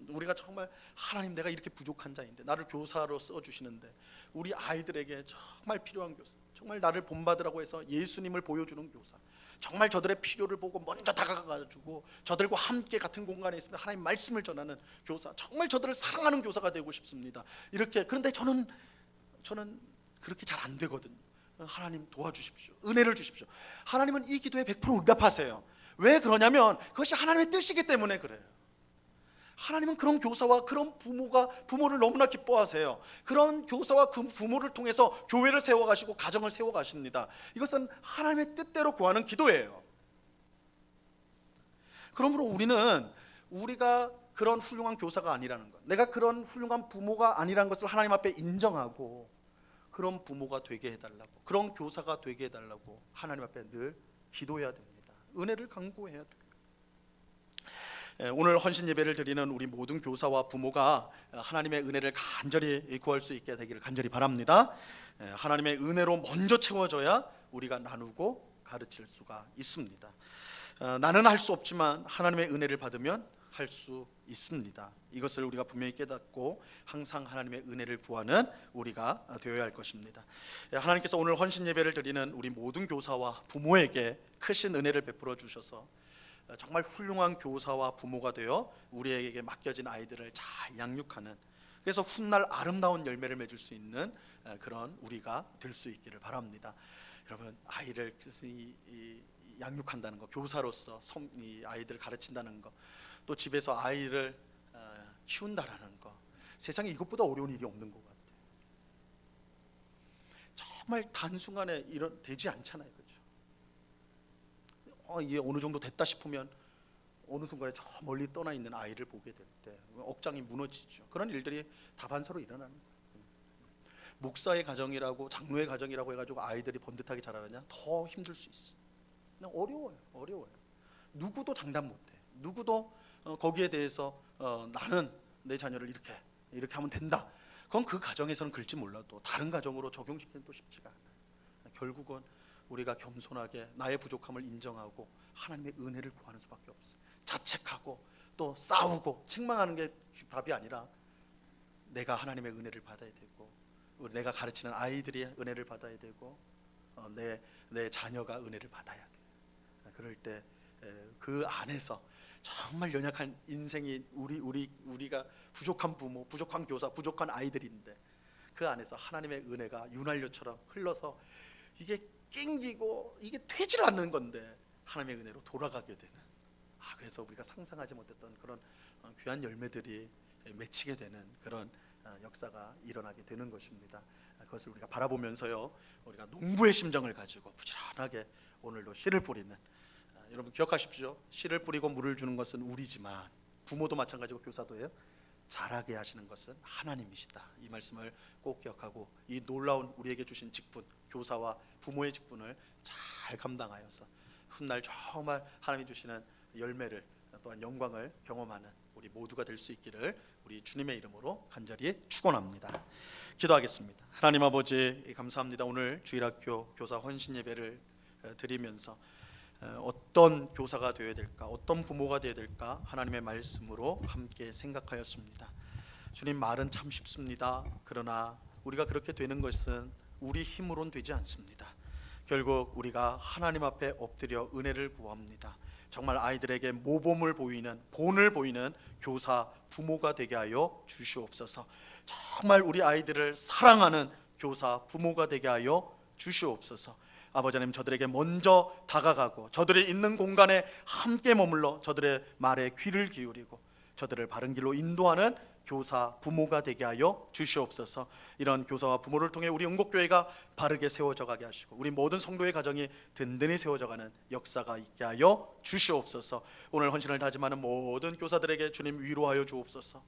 [SPEAKER 2] 우리가 정말 하나님, 내가 이렇게 부족한 자인데 나를 교사로 써주시는데, 우리 아이들에게 정말 필요한 교사, 정말 나를 본받으라고 해서 예수님을 보여주는 교사, 정말 저들의 필요를 보고 먼저 다가가가지고 저들과 함께 같은 공간에 있으면 하나님 말씀을 전하는 교사, 정말 저들을 사랑하는 교사가 되고 싶습니다. 이렇게. 그런데 저는 그렇게 잘 안 되거든요. 하나님 도와주십시오. 은혜를 주십시오. 하나님은 이 기도에 100% 응답하세요. 왜 그러냐면 그것이 하나님의 뜻이기 때문에 그래요. 하나님은 그런 교사와 그런 부모를 너무나 기뻐하세요. 그런 교사와 그 부모를 통해서 교회를 세워가시고 가정을 세워가십니다. 이것은 하나님의 뜻대로 구하는 기도예요. 그러므로 우리가 그런 훌륭한 교사가 아니라는 것, 내가 그런 훌륭한 부모가 아니라는 것을 하나님 앞에 인정하고 그런 부모가 되게 해달라고, 그런 교사가 되게 해달라고 하나님 앞에 늘 기도해야 됩니다. 은혜를 간구해야 돼요. 오늘 헌신 예배를 드리는 우리 모든 교사와 부모가 하나님의 은혜를 간절히 구할 수 있게 되기를 간절히 바랍니다. 하나님의 은혜로 먼저 채워져야 우리가 나누고 가르칠 수가 있습니다. 나는 할 수 없지만 하나님의 은혜를 받으면 할 수 있습니다. 이것을 우리가 분명히 깨닫고 항상 하나님의 은혜를 구하는 우리가 되어야 할 것입니다. 하나님께서 오늘 헌신 예배를 드리는 우리 모든 교사와 부모에게 크신 은혜를 베풀어 주셔서 정말 훌륭한 교사와 부모가 되어 우리에게 맡겨진 아이들을 잘 양육하는, 그래서 훗날 아름다운 열매를 맺을 수 있는 그런 우리가 될 수 있기를 바랍니다. 여러분, 아이를 양육한다는 거, 교사로서 이 아이들을 가르친다는 거, 또 집에서 아이를 키운다라는 거, 세상에 이것보다 어려운 일이 없는 것 같아요. 정말 단순간에 되지 않잖아요, 그렇죠? 이게 어느 정도 됐다 싶으면 어느 순간에 저 멀리 떠나 있는 아이를 보게 될 때 억장이 무너지죠. 그런 일들이 다반사로 일어나는 거예요. 목사의 가정이라고, 장로의 가정이라고 해가지고 아이들이 번듯하게 자라느냐? 더 힘들 수 있어. 어려워요. 누구도 장담 못해. 누구도 거기에 대해서 나는 내 자녀를 이렇게 하면 된다, 그건 그 가정에서는 그럴지 몰라도 다른 가정으로 적용시키는 또 쉽지가 않아요. 결국은 우리가 겸손하게 나의 부족함을 인정하고 하나님의 은혜를 구하는 수밖에 없어요. 자책하고 또 싸우고 책망하는 게 답이 아니라 내가 하나님의 은혜를 받아야 되고, 내가 가르치는 아이들이 은혜를 받아야 되고, 내 자녀가 은혜를 받아야 돼요. 그럴 때 그 안에서 정말 연약한 인생이 우리가 부족한 부모, 부족한 교사, 부족한 아이들인데 그 안에서 하나님의 은혜가 윤활유처럼 흘러서 이게 낑기고 이게 되질 않는 건데 하나님의 은혜로 돌아가게 되는, 그래서 우리가 상상하지 못했던 그런 귀한 열매들이 맺히게 되는 그런 역사가 일어나게 되는 것입니다. 그것을 우리가 바라보면서요, 우리가 농부의 심정을 가지고 부지런하게 오늘도 씨를 뿌리는, 여러분 기억하십시오. 씨를 뿌리고 물을 주는 것은 우리지만 부모도 마찬가지고 교사도예요. 자라게 하시는 것은 하나님이시다. 이 말씀을 꼭 기억하고 이 놀라운 우리에게 주신 직분, 교사와 부모의 직분을 잘 감당하여서 훗날 정말 하나님이 주시는 열매를, 또한 영광을 경험하는 우리 모두가 될 수 있기를 우리 주님의 이름으로 간절히 축원합니다. 기도하겠습니다. 하나님 아버지, 감사합니다. 오늘 주일학교 교사 헌신 예배를 드리면서 어떤 교사가 되어야 될까, 어떤 부모가 되어야 될까 하나님의 말씀으로 함께 생각하였습니다. 주님, 말은 참 쉽습니다. 그러나 우리가 그렇게 되는 것은 우리 힘으로는 되지 않습니다. 결국 우리가 하나님 앞에 엎드려 은혜를 구합니다. 정말 아이들에게 모범을 보이는, 본을 보이는 교사, 부모가 되게 하여 주시옵소서. 정말 우리 아이들을 사랑하는 교사, 부모가 되게 하여 주시옵소서. 아버지 하나님, 저들에게 먼저 다가가고 저들이 있는 공간에 함께 머물러 저들의 말에 귀를 기울이고 저들을 바른 길로 인도하는
[SPEAKER 1] 교사, 부모가 되게 하여 주시옵소서. 이런 교사와 부모를 통해 우리 응곡교회가 바르게 세워져 가게 하시고 우리 모든 성도의 가정이 든든히 세워져가는 역사가 있게 하여 주시옵소서. 오늘 헌신을 다짐하는 모든 교사들에게 주님 위로하여 주옵소서.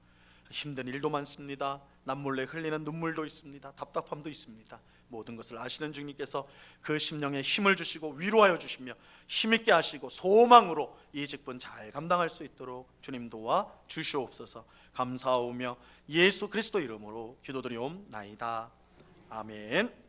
[SPEAKER 1] 힘든 일도 많습니다. 남몰래 흘리는 눈물도 있습니다. 답답함도 있습니다. 모든 것을 아시는 주님께서 그 심령에 힘을 주시고 위로하여 주시며 힘있게 하시고 소망으로 이 직분 잘 감당할 수 있도록 주님 도와 주시옵소서. 감사하오며 예수 그리스도 이름으로 기도드리옵나이다. 아멘.